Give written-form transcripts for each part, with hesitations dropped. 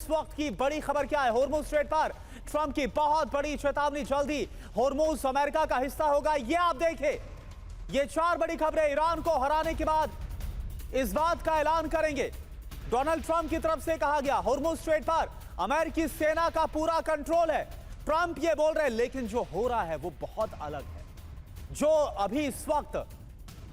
वक्त की बड़ी खबर क्या है? हॉर्मुज़ स्ट्रेट पर ट्रंप की बहुत बड़ी चेतावनी, जल्दी हॉर्मुज़ अमेरिका का हिस्सा होगा। ये आप देखें, ये 4 बड़ी खबरें ईरान को हराने के बाद इस बात का ऐलान करेंगे। डोनाल्ड ट्रंप की तरफ से कहा गया हॉर्मुज़ स्ट्रेट पर अमेरिकी सेना का पूरा कंट्रोल है। ट्रंप ये बोल रहे हैं, लेकिन जो हो रहा है वो बहुत अलग है। जो अभी इस वक्त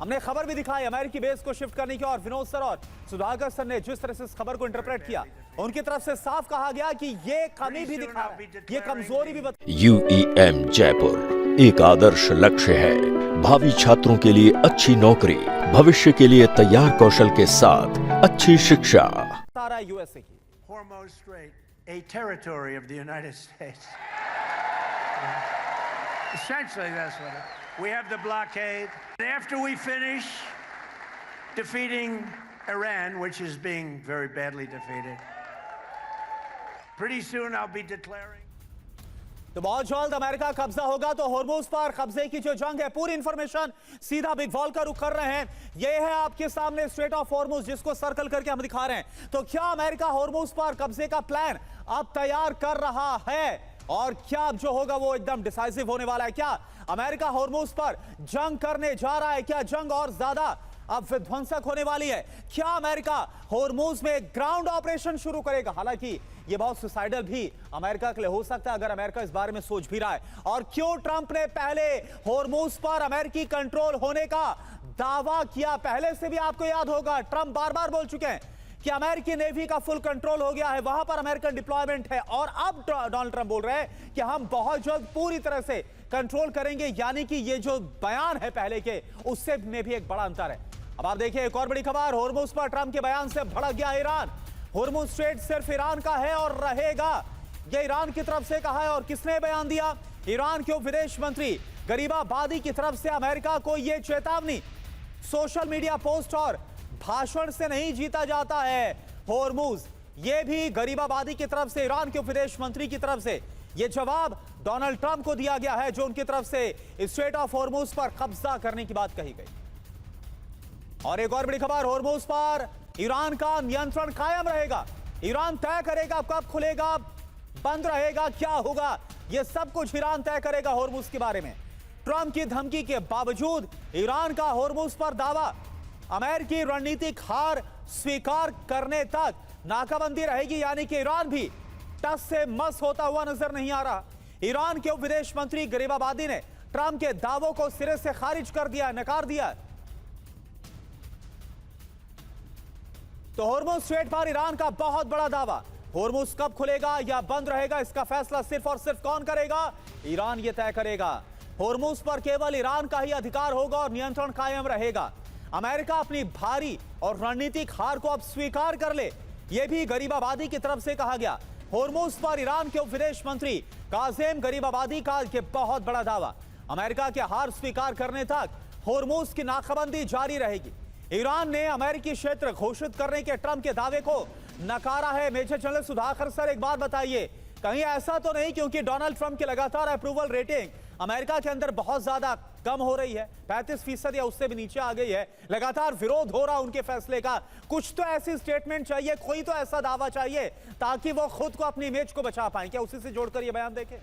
हमने खबर भी दिखाई अमेरिकी बेस को शिफ्ट करने की, और विनोद सर और सुधाकर सर ने जिस तरह से इस खबर को इंटरप्रेट किया, उनकी तरफ से साफ कहा गया कि ये कमी भी दिखा रहा है, ये कमजोरी भी UEM जयपुर एक आदर्श लक्ष्य है। भावी छात्रों के लिए अच्छी नौकरी, भविष्य के लिए तैयार कौशल के साथ अच्छी शिक्षा। सारा यूएसए की Hormuz Strait, a territory of the United States. Essentially, that's what it is. We have the blockade. After we finish defeating Iran, which is being very badly defeated, pretty soon I'll be declaring. तो बहुत जल्द America कब्जा होगा तो Hormuz पर कब्जे की जो जंग है, पूरी इंफॉर्मेशन सीधा बिग वॉल का रुख कर रहे हैं। ये है आपके सामने स्ट्रेट ऑफ हॉर्मुज़, जिसको सर्कल करके हम दिखा रहे हैं। तो क्या अमेरिका हॉर्मुज़ पर कब्जे का प्लान अब तैयार कर रहा है, और क्या अब जो होगा वो एकदम डिसाइसिव होने वाला है? क्या अमेरिका हॉर्मुज़ पर जंग करने जा रहा है? क्या जंग और ज्यादा अब विध्वंसक होने वाली है? क्या अमेरिका हॉर्मुज़ में ग्राउंड ऑपरेशन शुरू करेगा? हालांकि ये बहुत सुसाइडल भी अमेरिका के लिए हो सकता है अगर अमेरिका इस बारे में सोच भी रहा है। और क्यों ट्रंप ने पहले हॉर्मुज़ पर अमेरिकी कंट्रोल होने का दावा किया? पहले से भी आपको याद होगा, ट्रंप बार बार बोल चुके हैं कि अमेरिकी नेवी का फुल कंट्रोल हो गया है, वहां पर अमेरिकन डिप्लॉयमेंट है। और अब डोनाल्ड ट्रंप बोल रहे हैं कि हम बहुत जल्द पूरी तरह से कंट्रोल करेंगे, यानी कि ये जो बयान है पहले के, उससे में भी एक बड़ा अंतर है। अब आप देखिए एक और बड़ी खबर, हॉर्मुज़ पर ट्रंप के बयान से भड़क गया ईरान। हॉर्मुज़ स्ट्रेट सिर्फ ईरान का है और रहेगा, यह ईरान की तरफ से कहा है। और किसने बयान दिया? ईरान के विदेश मंत्री गरीबाबादी की तरफ से अमेरिका को यह चेतावनी। सोशल मीडिया पोस्ट और भाषण से नहीं जीता जाता है हॉर्मुज़, यह भी गरीबाबादी की तरफ से, ईरान के विदेश मंत्री की तरफ से यह जवाब डोनाल्ड ट्रंप को दिया गया है, जो उनकी तरफ से स्ट्रेट ऑफ हॉर्मुज़ पर कब्जा करने की बात कही गई। और एक और बड़ी खबर, हॉर्मुज़ पर ईरान का नियंत्रण कायम रहेगा। ईरान तय करेगा कब खुलेगा, बंद रहेगा, क्या होगा, यह सब कुछ ईरान तय करेगा हॉर्मुज़ के बारे में। ट्रंप की धमकी के बावजूद ईरान का हॉर्मुज़ पर दावा, अमेरिकी रणनीतिक हार स्वीकार करने तक नाकाबंदी रहेगी, यानी कि ईरान भी टस से मस होता हुआ नजर नहीं आ रहा। ईरान के विदेश मंत्री गरीबाबादी ने ट्रंप के दावों को सिरे से खारिज कर दिया, नकार दिया। तो हॉर्मुज़ स्ट्रेट पर ईरान का बहुत बड़ा दावा, हॉर्मुज़ कब खुलेगा या बंद रहेगा, इसका फैसला सिर्फ और सिर्फ कौन करेगा? ईरान ये तय करेगा। हॉर्मुज़ पर केवल ईरान का ही अधिकार होगा और नियंत्रण कायम रहेगा। अमेरिका अपनी भारी और रणनीतिक हार को अब स्वीकार कर ले, यह भी गरीबाबादी की तरफ से कहा गया। हॉर्मुज़ पर ईरान के विदेश मंत्री काज़ेम गरीबाबादी का यह बहुत बड़ा दावा, अमेरिका के हार स्वीकार करने तक हॉर्मुज़ की नाकाबंदी जारी रहेगी। ईरान ने अमेरिकी क्षेत्र घोषित करने के ट्रंप के दावे को नकारा है। मेजर जनरल सुधाकर सर, एक बात बताइए, कहीं ऐसा तो नहीं क्योंकि डोनाल्ड ट्रंप की लगातार अप्रूवल रेटिंग अमेरिका के अंदर बहुत ज्यादा कम हो रही है, 35% या उससे भी नीचे आ गई है, लगातार विरोध हो रहा उनके फैसले का, कुछ तो ऐसी स्टेटमेंट चाहिए, कोई तो ऐसा दावा चाहिए ताकि वो खुद को अपनी इमेज को बचा पाए? क्या उसी से जोड़कर ये बयान देखें?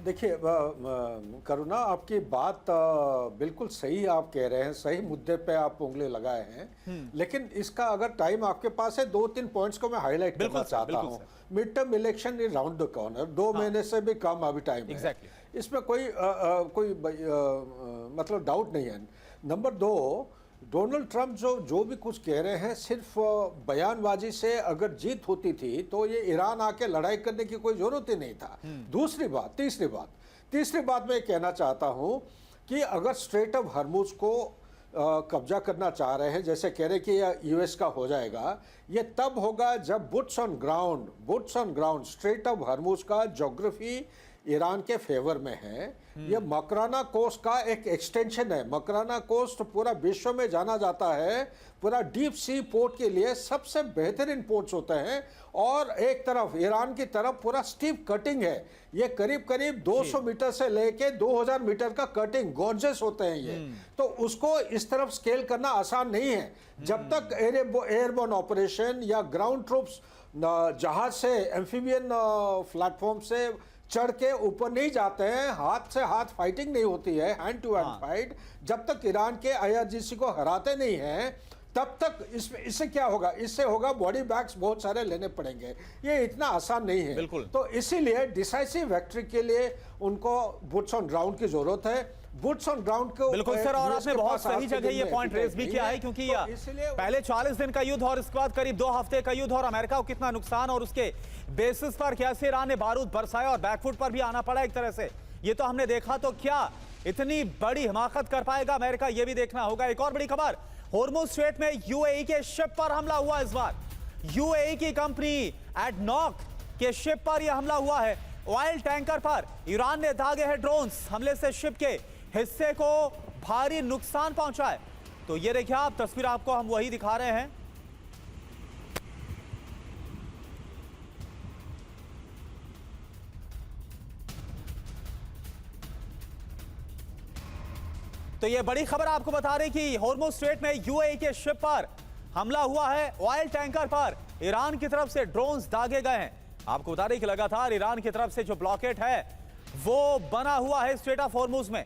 देखिए करुणा, आपकी बात बिल्कुल सही आप कह रहे हैं, सही मुद्दे पे आप उंगली लगाए हैं। लेकिन इसका अगर टाइम आपके पास है, 2-3 पॉइंट्स को मैं हाईलाइट करना चाहता हूं। Mid term election is round the corner, 2 महीने से भी कम अभी टाइम है। इसमें कोई मतलब डाउट नहीं है। नंबर 2, डोनाल्ड ट्रंप जो भी कुछ कह रहे हैं, सिर्फ बयानबाजी से अगर जीत होती थी तो ये ईरान आके लड़ाई करने की कोई जरूरत ही नहीं था। तीसरी बात मैं कहना चाहता हूं कि अगर स्ट्रेट ऑफ हॉर्मुज़ को कब्जा करना चाह रहे हैं, जैसे कह रहे कि यूएस का हो जाएगा, ये तब होगा जब boots on ground straight of Hormuz का ज्योग्राफी ईरान के फेवर में है। ये मकराना कोस्ट का एक एक्सटेंशन है। मकराना कोस्ट पूरा विश्व में जाना जाता है, पूरा डीप सी पोर्ट के लिए सबसे बेहतरीन पोर्ट्स होते हैं। और एक तरफ ईरान की तरफ पूरा स्टीप कटिंग है। ये करीब करीब 200 मीटर से लेके 2000 मीटर का कटिंग गॉर्जेस होते हैं ये। तो उसको इस तरफ स्केल करना आसान नहीं है। जब तक एयरबोर्न ऑपरेशन या ग्राउंड ट्रूप्स जहाज से एम्फीबियन प्लेटफॉर्म से चढ़ के ऊपर नहीं जाते हैं, हाथ से हाथ फाइटिंग नहीं होती है, हैंड टू हैंड फाइट, जब तक ईरान के IRGC को हराते नहीं हैं, तब तक इससे क्या होगा? इससे होगा बॉडी बैग्स बहुत सारे लेने पड़ेंगे। ये इतना आसान नहीं है। बिल्कुल। तो इसीलिए डिसाइसिव विक्ट्री के लिए उनको बुट्स ऑन ग्राउंड की जरूरत है। बुट्स ऑन ग्राउंड को बिल्कुल सर, और आपने बहुत सही जगह ये पॉइंट रेज भी किया है, क्योंकि पहले 40 दिन का युद्ध और इसके बाद करीब 2 हफ्ते का युद्ध, और अमेरिका को कितना नुकसान और उसके बेसिस पर कैसे ईरान ने बारूद बरसाया और बैकफुट पर भी आना पड़ा एक तरह से, ये तो हमने देखा। तो क्या इतनी बड़ी हिमाकत कर पाएगा अमेरिका, ये भी देखना होगा। एक और बड़ी खबर, होर्मुज स्ट्रेट में UAE के शिप पर हमला हुआ। इस बार UAE की कंपनी एडनॉक के शिप पर यह हमला हुआ है। ऑयल टैंकर पर ईरान ने दागे हैं ड्रोन्स। हमले से शिप के हिस्से को भारी नुकसान पहुंचा है। तो ये देखिए आप तस्वीर, आपको हम वही दिखा रहे हैं। तो ये बड़ी खबर आपको बता रही कि होर्मुज स्ट्रेट में UAE के शिप पर हमला हुआ है। ऑयल टैंकर पर ईरान की तरफ से ड्रोन्स दागे गए हैं। आपको बता रही कि लगातार ईरान की तरफ से जो ब्लॉकेट है वो बना हुआ है स्ट्रेट ऑफ होर्मुज में।